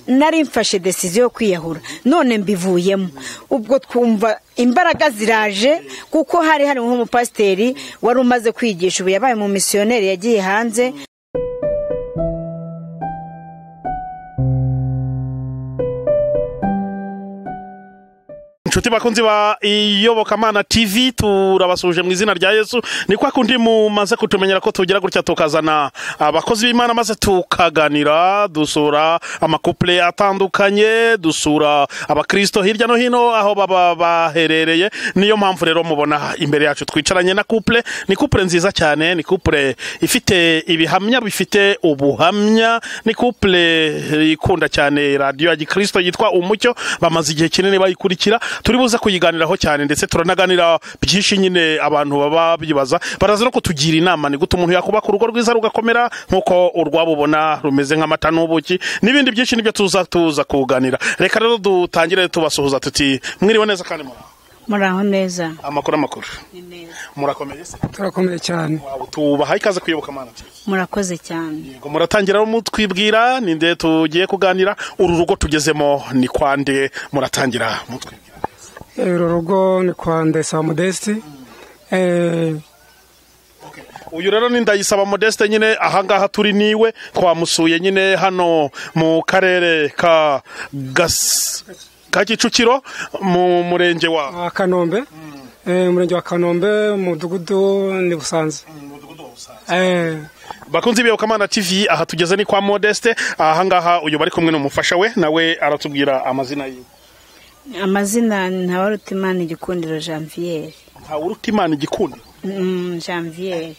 nari mfashe decision yo kwiyahura none mbivuyemo ubwo twumva imbaraga ziraje kuko hari nk'umupasiteri wari umaze kwigisha ubu yabaye mu missionnaire yagiye hanze. Inshuti bakunzi ba Iyobokamana TV turabasuje mu izina rya Yesu. Ni kwa kundi mumaze kutumenyera ko tugira gutya tukazana abakozi b'Imana maze tukaganira, dusura amakouple atandukanye, dusura abakristo hirya no hino aho baba baherereye. Niyo mpamvu rero mubona imbere yacu twicaranye na couple. Ni couple nziza cyane, ni couple ifite ibihamya bifite ubuhamya, ni couple ikunda cyane radio ya Gikristo yitwa Umucyo, bamaze igihe kinini bayikurikira. Turi buza kuyiganiraho cyane ndetse turanaganira byinshi nyine abantu baba bibaza baraza no kutugira inama ni gute umuntu yakubaka urugo rwiza rugakomera nkuko urwabubona rumeze nk'amata n'ubuki n'ibindi byinshi nibyo tuza kuganira. Reka rero dutangire tubasuhuza tuti mwiriwe neza kandi muraho neza. Amakuru murakomeye se? Turakomeye cyane. Tubaho ikaze kuyobokamana. Murakoze cyane. Yego muratangira mutwibwira ninde tugiye kuganira uru rugo tugezemo ni kwande muratangira mutwibwira. Rugo ni kwa Modeste. Uyu rero ni Ndayisaba Modeste nyine ahangaha turi niwe twamusuye nyine hano mu karere ka Kicukiro mu murenge wa Kanombe. Murenge wa Kanombe mudugudu ni Busanza. Bakunzi b'Iyobokamana TV aha tugeze ni kwa Modeste ahangaha uyu bari kumwe n'umufasha we nawe aratubwira amazina yiwe. Amazina Ntawurushimana Igikundiro Janvier. Ntawurushimana Igikundiro Janvier.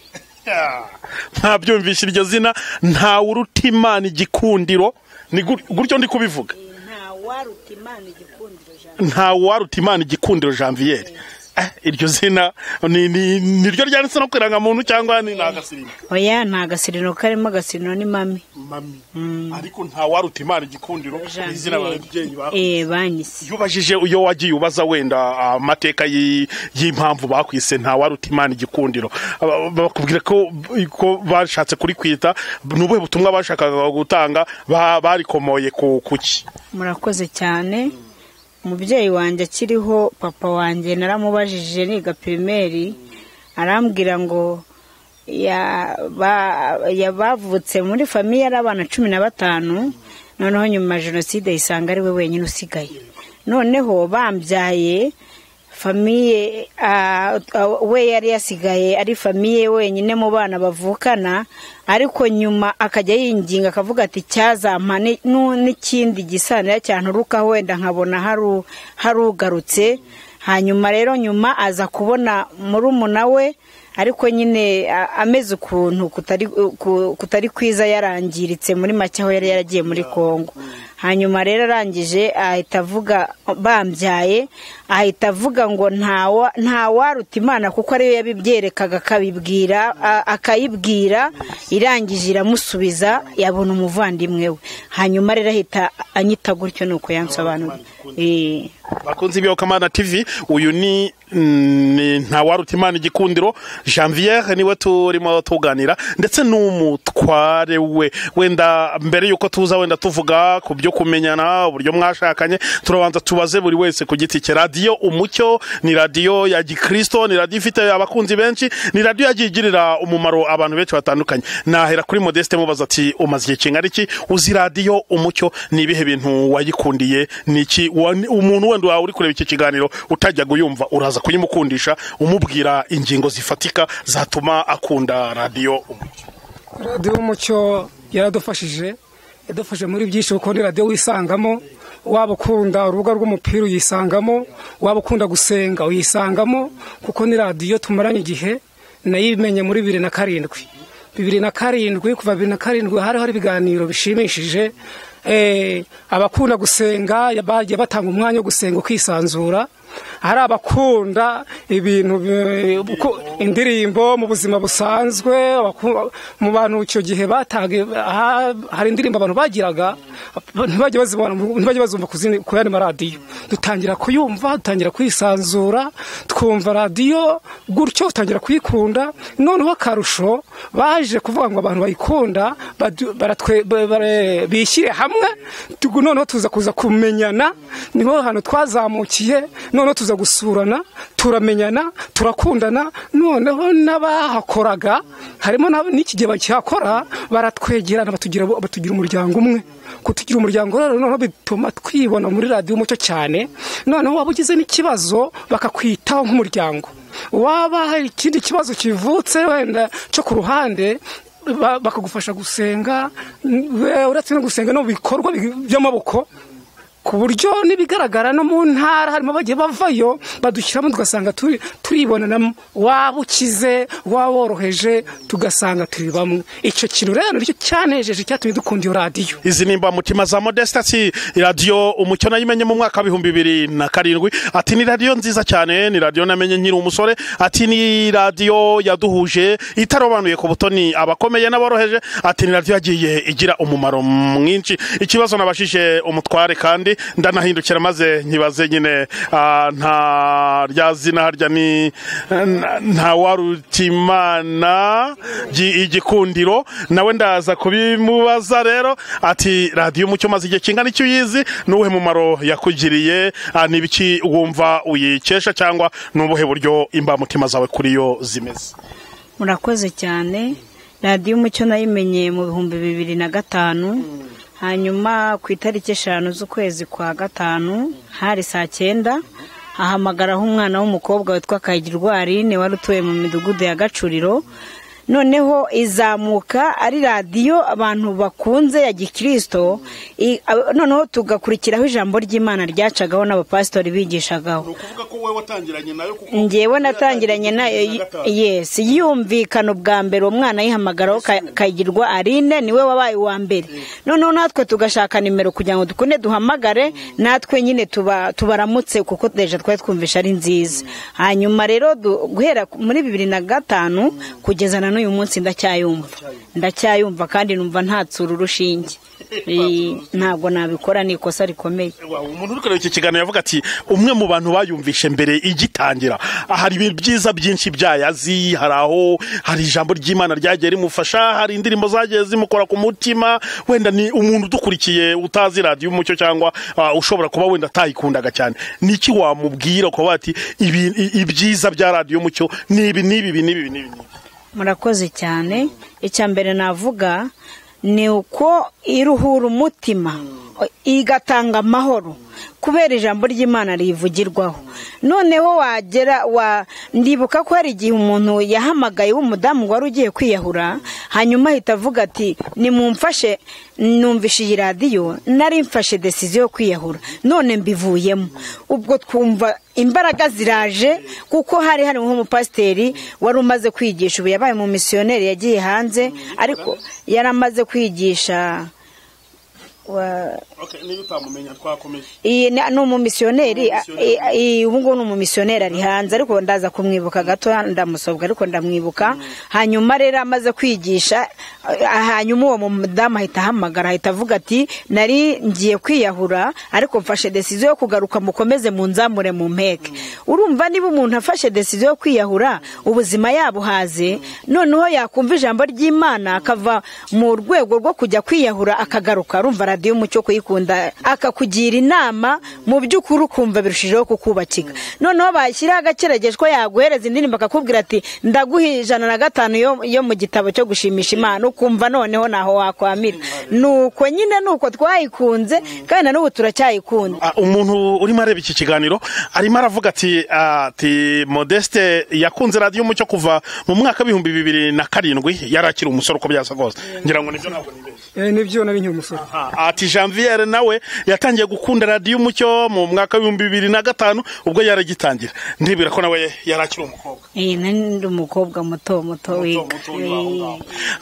Ntabyumvisha iryo zina Ntawurushimana Igikundiro ni gutyo ndi kubivuga. Ntawurushimana Igikundiro Janvier. Iryo zina niryo ryanditse no kwiranga muntu cyangwa ni nagasirino? Oya nta gasirino karimo, gasirino ni mami. Ariko Ntawurushimana Igikundiro izina ababyeyi ba banyise. Yubajije uyo wagiye ubaza wenda amateka y'impamvu bakwise Ntawurushimana Igikundiro bakubwira ko bashatse kuri kwita nubuhe butumwa bashakaga gutanga barikomoye kuki? Murakoze cyane. Umubyeyi wanjye akiriho papa wanjye naramubajije niga primaire arambwira ngo yabavutse muri famiye y'abana 15 noneho nyuma jenoside isanga ari we wenyine usigaye noneho bambyaye famiye we yari yasigaye ari famiye wenyine mu bana bavukana ariko nyuma akajya yinginga akavuga ati cyazampa n'ikindi gisanira cyanturuka wenda nkabona harugarutse. Hanyuma rero nyuma aza kubona murumuna we ariko nyine ameze ukuntu kutari kwiza yarangiritse muri make aho yari yaragiye muri Kongo. Hanyuma rero arangije ahita avuga bambyaye ahita avuga ngo Ntawurushimana kuko ariyo yabibyerekaga akayibwira irangije iramusubiza yabona umuvandimwe we. Hanyuma rero ahita anyita gutyo nuko yansobanura. Bakunzi b'Iyobokamana TV uyu ni Ntawurushimana Igikundiro Janvier niwe turimo tuganira ndetse n'umutware we. Wenda mbere yuko tuza wenda tuvuga ku byo kumenyana uburyo mwashakanye turabanza tubaze buri wese ku giti cye. Radio Umucyo ni radio ya Gikristo, ni radio ifite abakunzi benshi, ni radio yagigirira umumaro abantu benshi batandukanye. Nahera kuri Modeste mubaza ati umaze igihe kingana iki uzi radio Umucyo, ni ibihe bintu wayikundiye, niki umuntu wenda uri kureba iki kiganiro utajya guyumva uraza kuyimukundisha umubwira ingingo zifatika zatuma akunda radio Umucyo? Radio Umucyo yaradufashije muri byinshi kuko ni radio wisangamo, waba ukunda urubuga rw'umupira uyisangamo, waba ukunda gusenga uyisangamo kuko ni radio tumaranye igihe. Nayimenye muri 2007 kuva 2007 hari ibiganiro bishimishije. Abakunda gusenga bagiye batanga umwanya wo gusenga kwisanzura hari abakunda ibintu indirimbo mu buzima busanzwe mu bantu icyo gihe batage hari indirimbo abantu bagiraga ntibajye bazumva ku yandi maradiyo dutangira kuyumva dutangira kwisanzura twumva radiyo gutyo dutangira kuyikunda noneho akarusho baje kuvuga ngo abantu bayikunda bishyire hamwe noneho tuza kuza kumenyana niho hano twazamukiye noneho tuza gusurana turamenyana turakundana noneho n'abahakoraga harimo n'iki gihe bakihakora baratwegerana batugira umuryango umwe kutugira umuryango rero noneho bituma twibona muri radiyo umucyo cyane noneho waba ugize n'ikibazo bakakwitaho nk'umuryango waba hari ikindi kibazo kivutse wenda cyo ku ruhande bakagufasha gusenga uretse no gusenga no bikorwa by'amaboko ku buryo n'ibigaragara no mu ntara harimo bagiye bavayo badushyiramo tugasanga turibonana waba ukize waba woroheje tugasanga turi bamwe icyo kintu rero nicyo cyanejeje cyatumye dukunda iyo radiyo. Izi nimba mutima za Modeste ati radiyo umucyo nayimenye mu mwaka wa 2007 ati ni radiyo nziza cyane ni radiyo namenye nkiri umusore ati ni radiyo yaduhuje itarobanuye ku butoni abakomeye n'aboroheje ati ni radiyo yagiye igira umumaro mwinshi. Ikibazo nabashije umutware kandi ndanahindukira maze nkibaze nyine nta rya zina harya ni Ntawurushimana Igikundiro nawe ndaza kubimubaza rero ati radiyo umucyo maze igihe kingana icyo uyizi n'ubuhe mumaro yakugiriye n'ibiki wumva uyikesha cyangwa n'ubuhe buryo imbamutima zawe kuri yo zimeze. Murakoze cyane. Radiyo umucyo nayimenye mu 2005 hanyuma ku itariki 5 z'ukwezi kwa 5 hari saa 9 ahamagaraho umwana w'umukobwa witwa Kagirwarine wari utuye mu midugudu ya Gacuriro noneho izamuka ari radiyo abantu bakunze ya Gikristo noneho tugakurikiraho ijambo ry'Imana ryacagaho n'abapastori bigishagaho. Ukuvuga ko wewe watangiranye nayo kuko ngewe natangiranye nayo yes yumvikana ubwa mbere umwana yihamagaraho Kagirwa Arine niwe wabaye wa mbere noneho natwe tugashaka nimero kugira ngo dukunde duhamagare natwe nyine tubaramutse kuko deje twari twumvisha ari nziza. Hanyuma rero guhera muri 2005 kugeza na uyu munsi ndacyayumva kandi numva ntatsura urushinge ntabwo nabikora nikosa rikomeye. Umuntu uri kureba iki kiganiro yavuga ati umwe mu bantu bayumvishe mbere igitangira hari ibintu byiza byinshi byayazi hari ijambo ry'Imana ryagiye rimufasha hari indirimbo zagiye zimukora ku mutima wenda ni umuntu udukurikiye utazi radiyo umucyo cyangwa ushobora kuba wenda atayikundaga cyane niki wamubwira ko bati ibyiza bya radiyo umucyo nibi. Murakoze cyane. Icya mbere navuga ni uko iruhura umutima igatanga amahoro kubera ijambo ry'Imana rivugirwaho. Noneho wagera ndibuka ko hari igihe umuntu yahamagaye w'umudamu wari ugiye kwiyahura hanyuma ahita avuga ati nimumfashe numvishe iyi radiyo nari mfashe decision yo kwiyahura none mbivuyemo. Ubwo twumva imbaraga ziraje kuko hari nk'umupasiteri wari umaze kwigisha ubu yabaye mu missionnaire yagiye hanze ariko yaramaze kwigisha niba utamumenya twakomeje ni umumisiyoneri ubu ngubu ni umumisiyoneri ari hanze ariko ndaza kumwibuka gato ndamusobwa ariko ndamwibuka. Hanyuma rero amaze kwigisha hanyuma uwo mudamu ahita ahamagara ahita avuga ati nari ngiye kwiyahura ariko mfashe decision yo kugaruka mukomeze munzamure mu mpeke. Urumva niba umuntu afashe decision yo kwiyahura ubuzima yabuhaze noneho yakumva ijambo ry'Imana akava mu rwego rwo kujya kwiyahura akagaruka urumva radiyo umucyo kuyikunda akakugira inama mu by'ukuri ukumva birushijeho kukubakika. Noneho bashyira agakeragejwe yaguhereza indirimbo akakubwira ati ndaguha 105 yo mu gitabo cyo gushimisha Imana ukumva noneho naho wakwamira. Nuko nyine nuko twayikunze kandi na n'ubu turacyayikunda. Umuntu urimo areba iki kiganiro arimo aravuga ati Modeste yakunze radiyo umucyo kuva mu mwaka 2007 yarakira umusoro uko byasa rwose ngira ngo nibyo ntabwo nibeshye. Nibyo nari nkiri umusoro. Ati Janvier nawe yatangiye gukunda radiyo umucyo mu mwaka 2005 ubwo yaragitangira ndibira ko nawe yarakira umukobwa. ndi umukobwa muto wiga.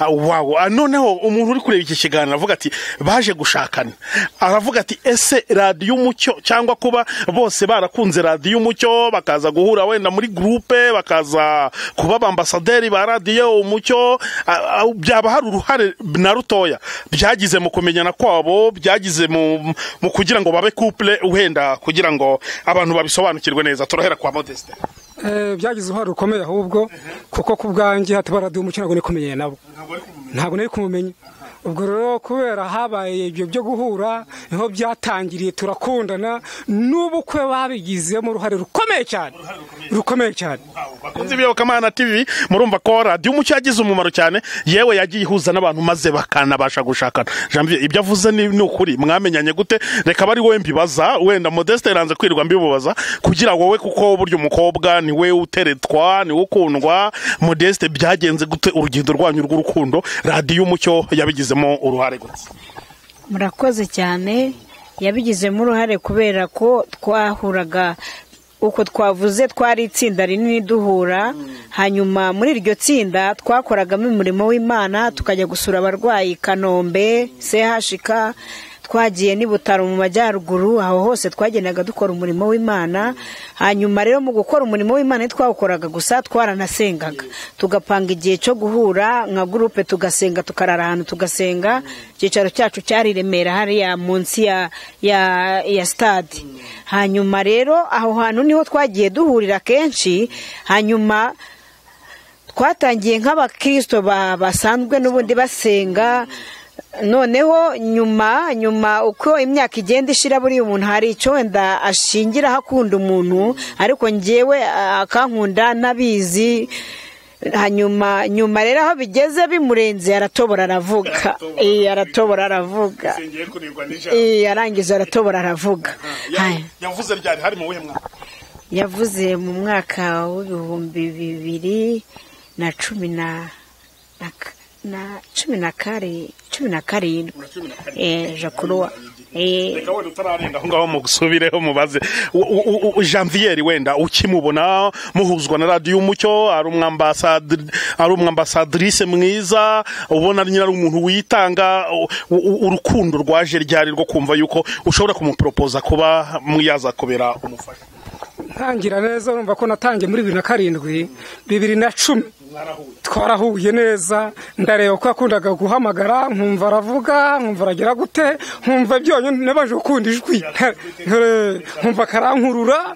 Wow, noneho umuntu uri kureba iki kiganiro avuga ati baje gushakana, aravuga ati ese radiyo umucyo cyangwa kuba bose barakunze radiyo umucyo bakaza guhura wenda muri groupe bakaza kuba ambasaderi ba radiyo umucyo, byaba hari uruhare na rutoya byagize mu kumenyana kwabo, byagize mu kugira ngo babe couple wenda kugira ngo abantu babisobanukirwe neza? Turahera kwa Modeste. Byagize uruhare rukomeye ahubwo kuko ku bwanjye hataba radiyo umucyo ntabwo nikumenyeye nabo, ntabwo nari kumumenya. Ubwo rero kubera habaye ibyo byo guhura niho byatangiriye, turakundana, n'ubukwe babigizemo uruhare rukomeye cyane. Bakunze ibiyobokamana TV, murumva ko radiyo umucyo yagize umumaro cyane, yewe yagiye ihuza n'abantu maze bakanabasha gushakana. Janvier, ibyo avuze ni ukuri, mwamenyanye gute? Reka bari wowe mbibaza, wenda Modeste yaranze kwirirwa mbibubaza kugira wowe, kuko buryo umukobwa ni we uteretwa, ni we ukundwa. Modeste, byagenze gute urugendo rwanyu rw'urukundo, radiyo umucyo yabigizemo uruhare gute? Murakoze cyane. Yabigizemo uruhare kubera ko twahuraga, uko twavuze twari itsinda rinini duhura, hanyuma muri iryo tsinda twakoragamo umurimo w'Imana, tukajya gusura abarwayi Kanombe, CHK, twagiye n'Ibutaro mu majyaruguru, aho hose twagendaga dukora umurimo w'Imana. Hanyuma rero mu gukora umurimo w'Imana twawukoraga gusa, twaranasengaga, tugapanga igihe cyo guhura nka groupe, tugasenga, tukarara ahantu tugasenga. Icyicaro cyacu cyari Remera hariya munsi ya stade. Hanyuma rero aho hantu niho twagiye duhurira kenshi. Hanyuma twatangiye nk'abakristo basanzwe n'ubundi basenga. Noneho nyuma uko imyaka igenda ishira, buri umuntu hari icyo wenda ashingira hakunda umuntu, ariko njyewe akankunda nabizi. Hanyuma rero aho bigeze bimurenze aratobora aravuga. Yarangiza aratobora aravuga. Yavuze ryari, hari mu mwaka? Yavuze mu mwaka w'ibihumbi 2017 jakuruwa. Reka wenda utararenga aho ngaho mugusubireho mubaze Janvier, wenda ukimubona muhuzwa na radiyo umucyo, ari umwambasadrice mwiza, ubona nyine ari umuntu witanga, urukundo rwaje ryari rwo kumva yuko ushobora kumupropoza kuba mwiyaza kubera umufasha? Ntangira neza, urumva ko natangiye muri 2007, 2010 twarahuye neza. Ndareba ko yakundaga guhamagara, nkumva aravuga, nkumva aragira gute, nkumva byonyine nabaje gukunda ijwi, nkumva karankurura.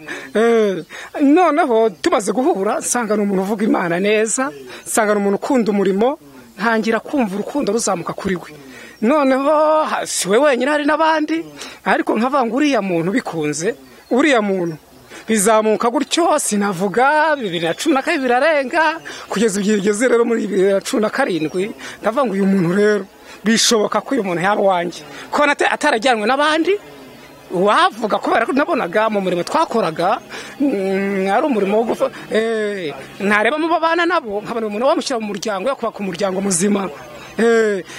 Noneho tumaze guhura, nsanga ni umuntu uvuga Imana neza, nsanga ni umuntu ukunda umurimo, ntangira kumva urukundo ruzamuka kuri we. Noneho si we wenyine, hari n'abandi, ariko nkavanga uriya muntu bikunze, uriya muntu bizamuka gutyo. Sinavuga 2012 birarenga kugeza igihe igeze rero muri 2017, ndavuga ngo uyu muntu rero bishoboka ko uyu muntu yaba wanjye, ko atarajyanwe n'abandi. Wavuga kubera ko nabonaga mu murimo twakoraga ari umurimo wo ntareba mu babana nabo, nkabona umuntu wamushyira mu muryango, yakubaka umuryango muzima.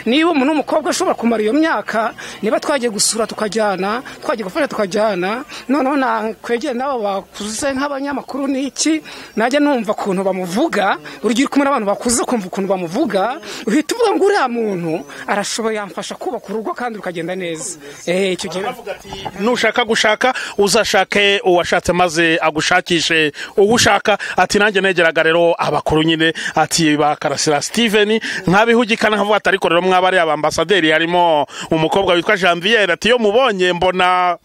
Niba umuntu w'umukobwa ashobora kumara iyo myaka, niba twagiye gusura tukajyana, twagiye gufasha tukajyana, noneho nakwegera nabo bakuze nk'abanyamakuru n'iki, najya numva ukuntu bamuvuga. Urugero kumwe n'abantu bakuze kumva ukuntu bamuvuga, uhita uvuga ngo uriya muntu arashoboye, yamfasha kubaka urugo kandi rukagenda neza. Icyo gihe nushaka gushaka uzashake uwashatse maze agushakishe ugushaka. Ati nanjye negeraga rero abakuru nyine, ati bakarasira Steven nkabihugikana, nkavuga ati ariko rero mw'abari abambasaderi harimo umukobwa witwa Janvier, ati yo mubonye mbona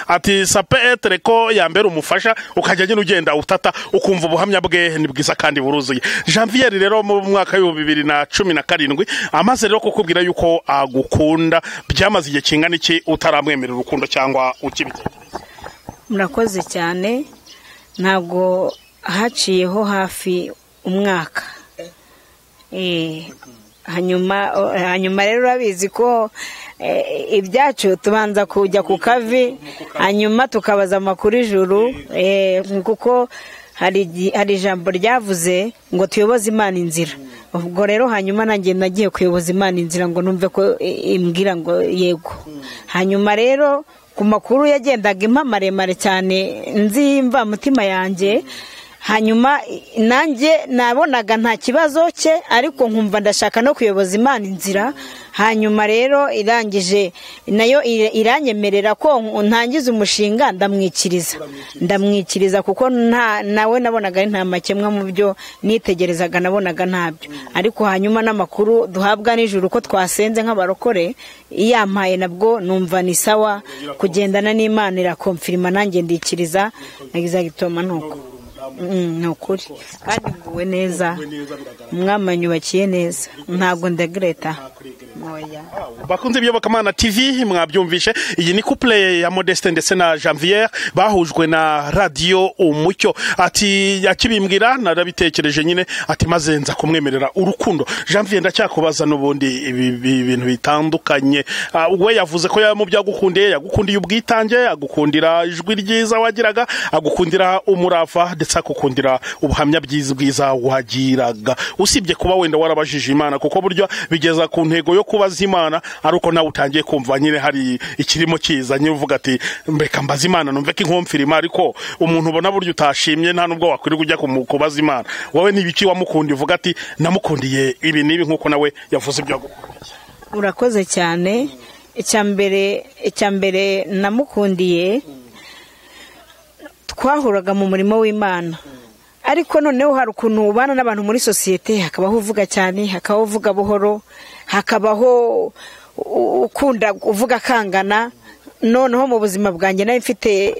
ati sape etre ko yambera umufasha, ukajya nyine ugenda utata ukumva ubuhamya bwe ni bwiza kandi buruzuye. Janvier rero mu mwaka wa 2017 amaze rero kukubwira yuko agukunda, byamaze igihe kingana iki utaramwemerera urukundo cyangwa ukibitekereza? Murakoze cyane. Ntabwo haciyeho hafi umwaka. Hanyuma rero urabizi ko ibyacu tubanza kujya ku kavi, hanyuma tukabaza amakuru ijuru, kuko hari ijambo ryavuze ngo tuyoboze Imana inzira. Ubwo rero hanyuma nanjye nagiye kuyoboza Imana inzira ngo numve ko imbwira ngo yego. Hanyuma rero ku makuru yagendaga impa maremare cyane nzimva mutima yanjye, hanyuma nanjye nabonaga nta kibazo cye ariko nkumva ndashaka no kuyoboza Imana inzira. Hanyuma rero irangije nayo iranyemerera ko ntangiza umushinga ndamwikiriza kuko nawe nabonaga ari nta makemwa mu byo nitegerezaga, nabonaga ntabyo. Ariko hanyuma n'amakuru duhabwa n'ijuru ko twasenze nk'abarokore iyampaye nabwo numva ni sawa, kugendana n'Imana irakomfirima nanjye ndikiriza nagize gitoma nuko ni ukuri kandi nguwe neza, mwamanyubakiye neza, ntabwo ndagreta. Bakunze iyobokamana TV mwabyumvishe, iyi ni couple ya Modeste ndetse na Janvier bahujwe na radio Umucyo. Ati yakibimbwira narabitekereje nyine, ati maze nza kumwemerera urukundo. Janvier ndacyakubaza n'ubundi ibi bintu bitandukanye, we yavuze ko mu byagukundiye yagukundiye ubwitange, agukundira ijwi ryiza wagiraga, agukundira umurava ndetse akukundira ubuhamya bwiza wagiraga. Usibye kuba wenda warabajije Imana, kuko buryo bigeza ku ntego yo kubaza Imana aruko nawe utangiye kumva nyine hari ikirimo kiza nyine uvuga ati mbeka mbaza Imana numve ko inkomfirima, ariko umuntu ubona buryo utashimye nta nubwo wakwiriye kujya kubaza Imana. Wowe nibiki wamukundiye uvuga ati namukundiye ibi nibi nkuko nawe yavuze ibyo agukundiye? Urakoze cyane. Icyambere namukundiye, twahuraga mu murimo w'Imana, ariko noneho hari ukuntu ubana n'abantu muri sosiyete, hakabaho uvuga cyane, hakabaho uvuga buhoro, hakabaho ukunda uvuga kangana. Noneho mu buzima bwanjye nayo mfite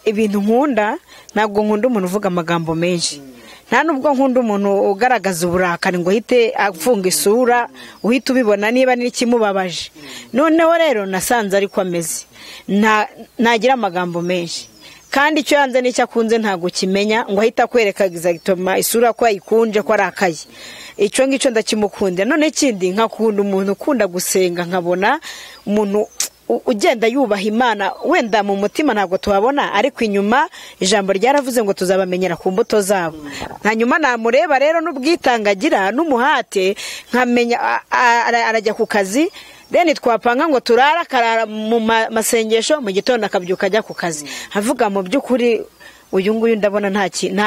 ibintu nkunda, ntabwo nkunda umuntu uvuga amagambo menshi, nta nubwo nkunda umuntu ugaragaza uburakari ngo uhite afunga isura uhite ubibona niba n'ikimubabaje. Noneho rero nasanze ariko ameze, ntagira amagambo menshi, kandi icyo yanze n'icyo akunze ntabwo kimenya ngo ahita kwereka exactement isura ko ayikunje ko arakaye. Icyo ngicyo ndakimukundira. None ikindi nkakunda umuntu ukunda gusenga, nkabona umuntu ugenda yubaha Imana, wenda mu mutima ntabwo tuhabona ariko inyuma ijambo ryaravuze ngo tuzabamenyera ku mbuto zabo. Hanyuma namureba rero n'ubwitangagira n'umuhate, nkamenya arajya ku kazi, then twapanga ngo turara karara mu masengesho, mu gitondo akabyuka ajya ku kazi. Avuga mu by'ukuri uyu nguyu ndabona nta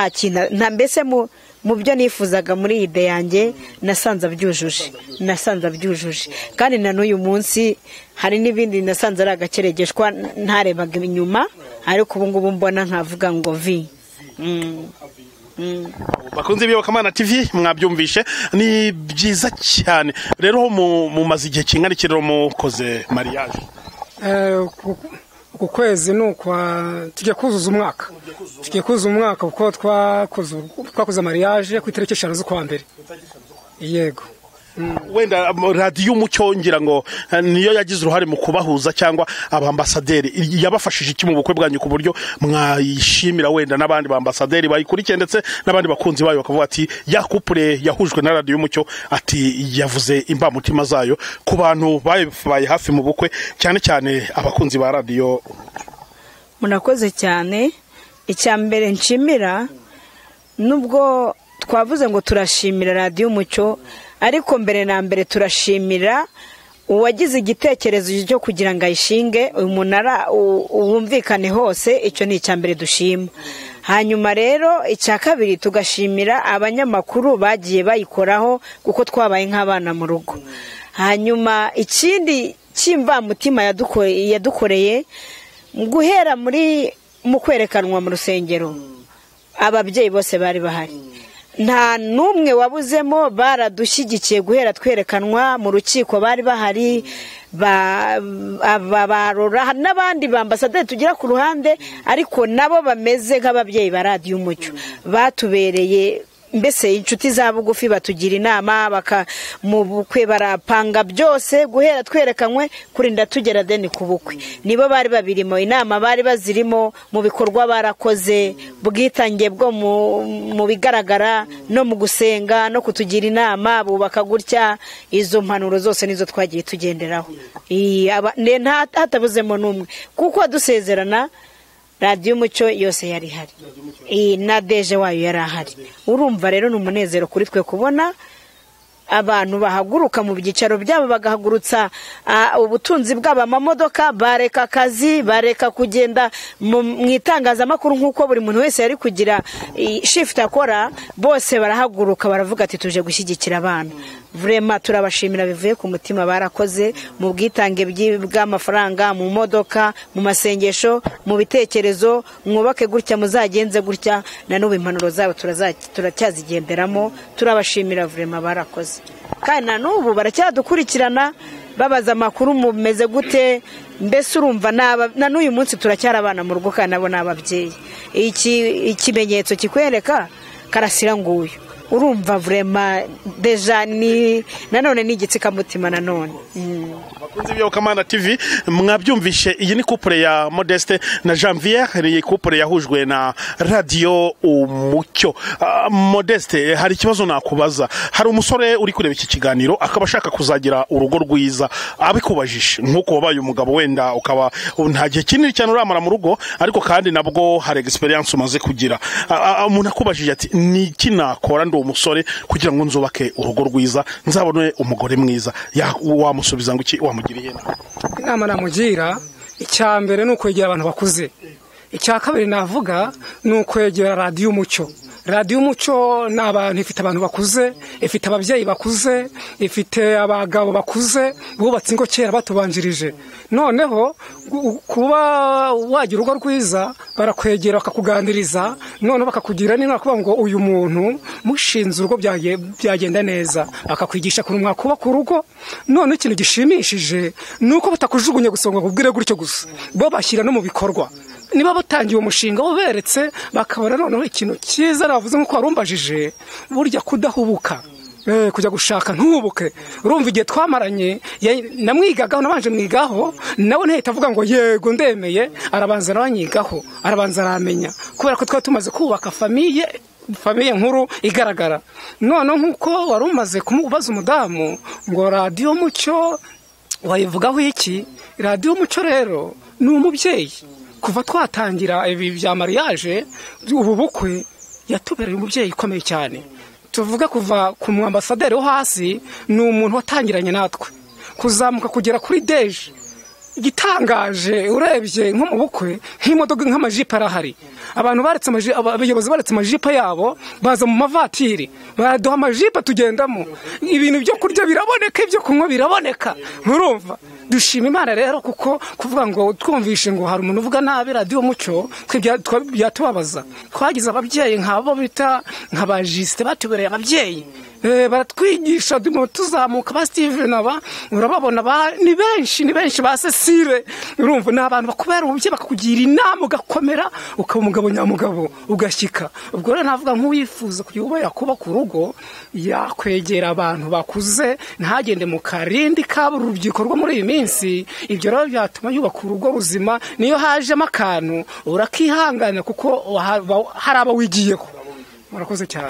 kintu mbese mu byo nifuzaga muri iyi ide yanjye nasanze abyujuje. Kandi na n'uyu munsi hari n'ibindi nasanze ari agakeregeshwa ntarebaga inyuma, ariko ubu ngubu mbona nkavuga ngo vi. Bakunze iyobokamana TV mwabyumvishe, ni byiza cyane. Rero mumaze igihe kingana iki rero mukoze mariage? Uku kwezi tujya kuzuza umwaka, kuko twakoze mariage ku itariki 5 z'ukwa mbere. Yego. Wenda radio Umucyo ngira ngo niyo yagize uruhare mu kubahuza, cyangwa abambasaderi yabafashije iki mu bukwe bwanyu ku buryo mwayishimira wenda n'abandi bambasaderi bayikurikiye ndetse n'abandi bakunzi bayo bakavuga ati ya couple yahujwe na radio Umucyo, ati yavuze imbamutima zayo ku bantu baye hafi mu bukwe, cyane cyane abakunzi ba radio? Munakoze cyane. Icyambere nshimira, nubwo twavuze ngo turashimira radio Umucyo, ariko mbere na mbere turashimira uwagize igitekerezo cyo kugira ngo ayishinge umunara wumvikane hose. Icyo ni icyambere dushima. Hanyuma rero icya kabiri tugashimira abanyamakuru bagiye bayikoraho, kuko twabaye nk'abana mu rugo. Hanyuma ikindi cy'imvamutima yadukoreye guhera mu kwerekanwa mu rusengero, ababyeyi bose bari bahari, nta numwe wabuzemo, baradushyigikiye guhera twerekanwa mu rukiko, bari bahari, barora n'abandi bambasaderi tugira ku ruhande, ariko nabo bameze nk'ababyeyi ba radio Umucyo, batubereye mbese inshuti za bugufi, batugira inama, mu bukwe barapanga byose guhera twerekanywe kurinda tugera deni ku bukwe. Nibo bari babirimo, inama bari bazirimo, mu bikorwa barakoze, bwitange bwo mu bigaragara no mu gusenga no kutugira inama, bubaka gutya. Izo mpanuro zose nizo twagiye tugenderaho, hatabuzemo n'umwe, kuko dusezerana radio Umucyo yose yari hari, na deje wayo yari ahari. Urumva rero n'umunezero kuri twe kubona abantu bahaguruka mu byicaro byabo bagahagurutsa ubutunzi bwabo, amamodoka, bareka akazi, bareka kugenda mu itangazamakuru nk'uko buri muntu wese yari kugira shift akora, bose barahaguruka baravuga ati tuje gushyigikira abana. Vrema turabashimira bivuye ku mutima, barakoze mu bwitange bw'amafaranga, mu modoka, mu masengesho, mu bitekerezo, mwubake gutya muzagenze gutya, na n'ubu impanuro zabo turacyazigenderamo. Turabashimira vrema, barakoze. Kandi na n'ubu baracyadukurikirana babaza amakuru mumeze gute, mbese urumva na n'uyu munsi turacyari abana mu rugo kandi nabo n'ababyeyi. Ikimenyetso kikwereka Karasira nguyu, urumva vrema deja ni nanone n'igitsika mutima nanone. Bakunzi b'Iyobokamana TV, mwabyumvishe, iyi ni couple ya Modeste na Janvier, ni couple yahujwe na radio Umucyo. Modeste, hari ikibazo nakubaza. Hari umusore uri kureba iki kiganiro akaba ashaka kuzagira urugo rwiza, abikubajishe nkuko wabaye umugabo, wenda ukaba nta gihe kinini cyane uramara mu rugo, ariko kandi nabwo hari experience umaze kugira. Umuntu akubajije ati ni iki nakora ndi umusore kugira ngo nzubake urugo rwiza, nzabone umugore mwiza, wamusubiza ngo iki wamugiriye? Inama namugira, icya mbere ni ukwegera abantu bakuze. Icya kabiri navuga ni ukwegera radio Umucyo. Radio Umucyo ni abantu, ifite abantu bakuze, ifite ababyeyi bakuze, ifite abagabo bakuze bubatse ingo kera batubanjirije. Noneho kuba wagira urugo rwiza, barakwegera bakakuganiriza, noneho bakakugira n'inama kuvuga ngo uyu muntu mushinze urugo byagenda neza, bakakwigisha kuntu mwakubaka urugo. None ikintu gishimishije ni uko batakujugunye gusonga kubwire gutyo gusa, bo bashyira no mu bikorwa. Niba batangiye umushinga uberetse, bakabona noneho ikintu cyiza navuze nk'uko warumbajije, burya kudahubuka, kujya gushaka ntubuke. Urumva igihe twamaranye namwigagaho, nabanje mwigaho, nawe ntihita avuga ngo yego ndemeye, arabanza aranyigaho, arabanza aramenya, kubera ko twari tumaze kubaka famiye nkuru igaragara. None nk'uko wari umaze kumubaza umudamu ngo radio Umucyo wayivugaho iki? Radio Umucyo rero ni umubyeyi. Kuva twatangira ibi bya mariage, ubu bukwe, yatubereye umubyeyi ukomeye cyane. Tuvuga kuva ku mwambasaderi wo hasi, ni umuntu watangiranye natwe kuzamuka kugera kuri deje. Gitangaje urebye nko mu bukwe, nk'imodoka nk'amajipa arahari, abantu baretse abayobozi baretse amajipa yabo, baza mu mavatiri, baraduha amajipa tugendamo, ibintu byo kurya biraboneka, ibyo kunywa biraboneka. Murumva dushima Imana rero, kuko kuvuga ngo twumvishe ngo hari umuntu uvuga nabi radio Umucyo byatubabaza. Twagize ababyeyi nk'abo bita nk'abajiste, batubereye ababyeyi, baratwigisha tuzamuka. Ba Steven aba urababona, ni benshi ba Cecile. Urumva ni abantu bakubera umubyeyi, bakakugira inama ugakomera, ukaba umugabo nyamugabo ugashyika. Ubwo rero navuga nk'uwifuza kugira uba yakuba ku rugo, yakwegera abantu bakuze, ntagende mu karindi kabo urubyiruko rwo muri iyi minsi. Ibyo rero byatuma yubaka urugo ruzima. Niyo hajemo akantu urakihangana, kuko hari aba wigiyeho. Murakoze cyane.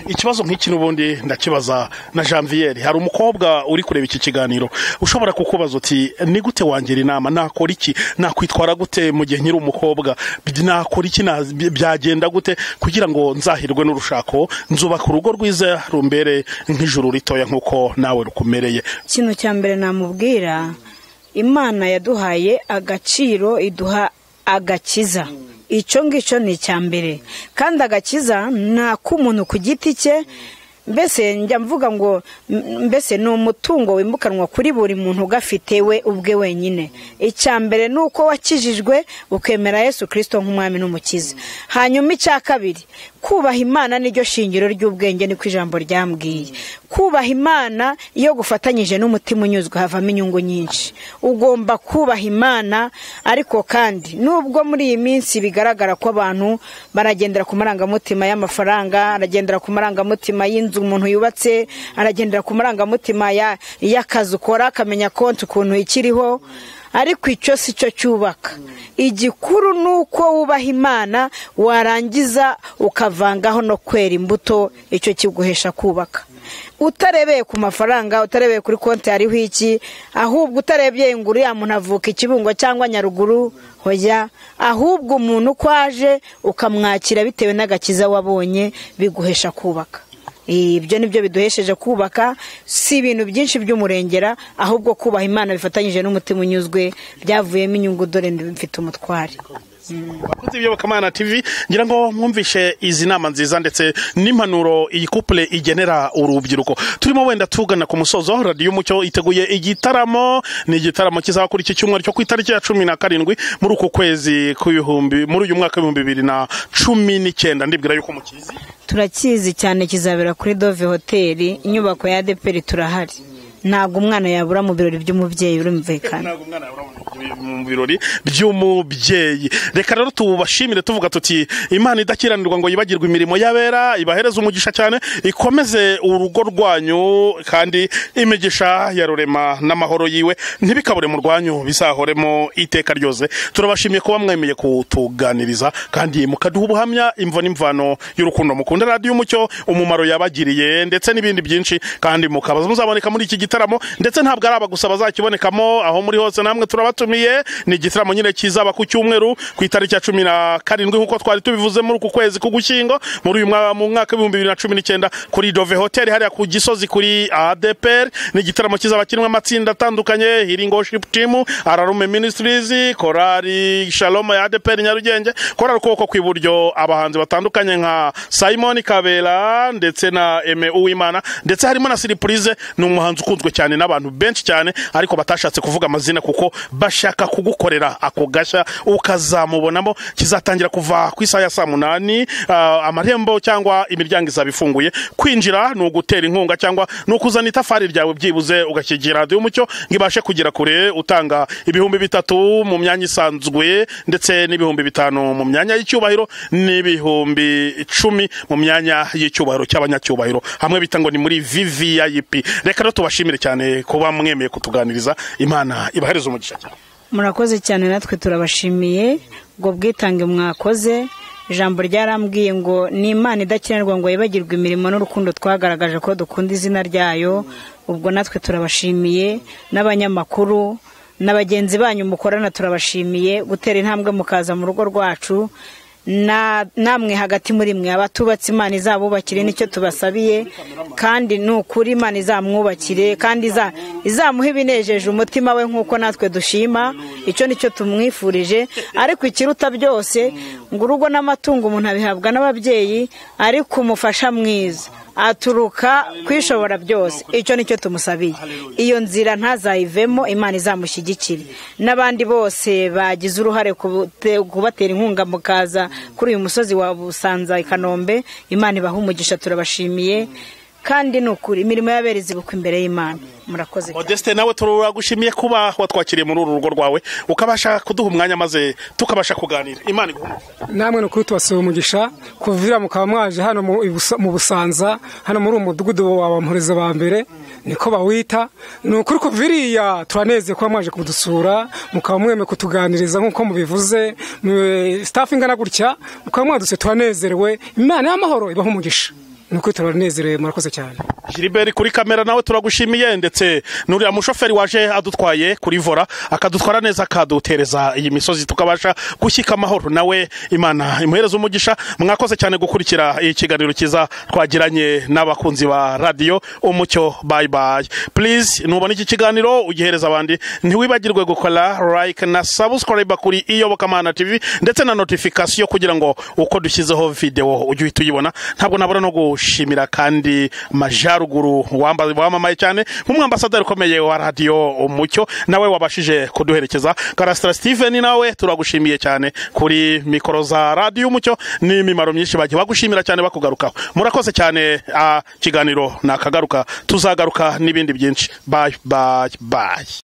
Ikibazo nk'iki n'ubundi ndakibaza na Janvier. Hari umukobwa uri kureba iki kiganiro ushobora kukubaza uti ni gute wangira inama, nakora iki, nakwitwara gute mu gihe nkiri umukobwa, nakora iki, byagenda gute kugira ngo nzahirwe n'urushako, nzubaka urugo rwiza rumbere nk'ijuru ritoya nk'uko nawe rukumereye? Ikintu cya mbere namubwira, Imana yaduhaye agaciro, iduha agakiza. Icyo ngicyo ni icyambere, kandi agakiza nta k'umuntu ku giti cye. Mbese njya mvuga ngo mbese ni umutungo wimukanwa kuri buri muntu ugafite we ubwe wenyine. Icyambere ni uko wakijijwe ukemera Yesu Kristo nk'umwami n'umukiza. Hanyuma icya kabiri, kubaha Imana niryo shingiro ry'ubwenge, niko ijambo ryambwiye. Kubaha Imana iyo gufatanyije n'umutima unyuzwe havamo inyungu nyinshi. Ugomba kubaha Imana, ariko kandi nubwo muri iyi minsi bigaragara ko abantu baragendera ku marangamutima y'amafaranga, aragendera ku marangamutima y'inzu umuntu yubatse, aragendera ku marangamutima y'akazi ukora, akamenya konti ukuntu ikiriho, ariko icyo si cyo cyubaka. Igikuru nuko wubaha Imana, warangiza ukavangaho no kwera imbuto, icyo kiguhesha kubaka. Utarebeye ku mafaranga, utarebeye kuri konti hariho iki, ahubwo utarebye ngo uriya muntu avuka Ikibungo cyangwa Nyaruguru, hoya, ahubwo umuntu kwaje ukamwakira bitewe n'agakiza wabonye, biguhesha kubaka. ibyo nibyo biduhesheje kubaka si ibintu byinshi by'umurengera ahubwo kubaha Imana bifatanyije n'umutima unyuzwe byavuyemo inyungu dore mfite umutware. Bakunzi b'iyobokamana TV ngira ngo mwumvishe izi nama nziza ndetse n'impanuro iyi couple igenera urubyiruko. Turimo wenda tugana ku musozo, radio Umucyo iteguye igitaramo, ni igitaramo kizaba kuri iki cyumweru cyo ku itariki ya 17 muri uku kwezi muri uyu mwaka wa 2019. Ndibwira yuko mukizi. Turakizi cyane, kizabera kuri Dove Hotel, inyubako ya ADPR turahari. Ntabwo umwana yabura mu birori by'umubyeyi urumvikana. Ntabwo umwana yabura mu birori by'umubyeyi. Reka rero tubashimire tuvuga tuti Imana idakiranirwa ngo yibagirwe imirimo y'abera, ibahereze umugisha cyane, ikomeze urugo rwanyu kandi imigisha ya rurema n'amahoro yiwe ntibikabure mu rwanyu, bizahoremo iteka ryose. Turabashimiye kuba mwemeye kutuganiriza kandi mukaduha ubuhamya, imvo n'imvano y'urukundo mukunda radio Umucyo, umumaro yabagiriye ndetse n'ibindi byinshi, kandi mukabaza muzaboneka muri iki gitaramo ndetse ntabwo araba gusa bazakibonekamo aho muri hose, namwe turabatumiye. Ni igitaramo nyine kizaba ku cyumweru ku itariki ya 17 nkuko twari tubivuze muri uku kwezi k'Ugushyingo muri uyu mu mwaka wa 2019 kuri Dove Hotel hariya ku Gisozi kuri ADPR. Ni igitaramo kizaba kirimo amatsinda atandukanye, Healing Worship Team, Ararume Ministries, Korali Shalom ya ADPR Nyarugenge, Korali Ukuboko kw'iburyo, abahanzi batandukanye nka Simon Kabela ndetse na Eme Uwimana, ndetse harimo na surprise n'umuhanzi ukunzwe cyane n'abantu benshi cyane ariko batashatse kuvuga amazina kuko bashaka kugukorera ako gashya ukazamubonamo. Kizatangira kuva ku isaha ya 8 amarembo cyangwa imiryango izabifunguye. Kwinjira no gutera inkunga cyangwa no kuzana itafari ryawe byibuze ugashyigikira Radio Umucyo ngibashe kugira kure, utanga ibihumbi 3 mu myanya isanzwe ndetse n'ibihumbi 5 mu myanya y'icyubahiro n'ibihumbi 10 mu myanya y'icyubahiro cy'abanyacyubahiro, hamwe bitango ni muri VVIP. Reka rero tubashimire cyane kuba mwemeye kutuganiriza. Imana ibahereze umugisha cyane. Murakoze cyane, natwe turabashimiye ngo bwitange mwakoze. Ijambo ryarambwiye ngo ni Imana idakiranirwa ngo yibagirwe imirimo n'urukundo twagaragaje ko dukunda izina ryayo. Ubwo natwe turabashimiye, n'abanyamakuru n'abagenzi banyu mukorana turabashimiye gutera intambwe mukaza mu rugo rwacu. Namwe hagati muri mwe abatubatse Imana izabubakire nicyo tubasabiye, kandi nukuri Imana izamwubakire kandi izamuha ibinejeje umutima we nkuko natwe dushima. Icyo nicyo tumwifurije, ariko ikiruta byose ngo urugo n'amatungo umuntu abihabwa n'ababyeyi, ariko umufasha mwiza aturuka kwishobora byose. Icyo nicyo tumusabiye, iyo nzira ntazayivemo, Imana izamushyigikire. N'abandi bose bagize uruhare kubatera inkunga mukaza kuri uyu musozi wa Busanza i Kanombe, Imana ibaha umugisha, turabashimiye kandi nukuri imirimo y'abera izibuka imbere y'Imana. Murakoze. Modeste, nawe turagushimiye kuba watwakiriye muri uru rugo rwawe ukabasha kuduha umwanya maze tukabasha kuganira. Imana iguhe. Namwe nukuri tubasaba umugisha kuvira mukaba mwaje hano mu Busanza, hano muri umudugudu wa Mpureze ba mbere niko bawita. Nukuri kuviriya turaneze kuba mwaje kudusura, mukaba mweme kutuganiriza nkuko mubivuze, staff ingana gutya mukaba mwaduse turanezerewe. Imana y'amahoro ibaho umugisha. Nuko turanezerewe, murakoze cyane. Gilbert kuri kamera nawe turagushimiye, ndetse nuriya mushoferi waje adutwaye kuri vora akadutwara neza akadutereza iyi misozi tukabasha gushyika amahoro, nawe Imana imuhereze umugisha. Mwakoze cyane gukurikira ikiganiro kiza twagiranye n'abakunzi ba Radio Umucyo. Bye bye. Please nubona iki kiganiro ugihereza abandi, ntiwibagirwe gukora like na subscribe kuri Iyobokamana TV ndetse na notification kugira ngo uko dushyizeho video ujye tuyibona. Ntabwo nabura no gushimira kandi Majaruguru wamamaye cyane nk'umwambasaderi ukomeye wa Radio Umucyo, nawe wabashije kuduherekeza. Karastra Steven nawe turagushimiye cyane kuri mikoro za Radio Umucyo, n'imimaro myinshi bagiye bagushimira cyane bakugarukaho. Murakoze cyane. Kiganiro nakagaruka, tuzagaruka n'ibindi byinshi. Bye bye bye.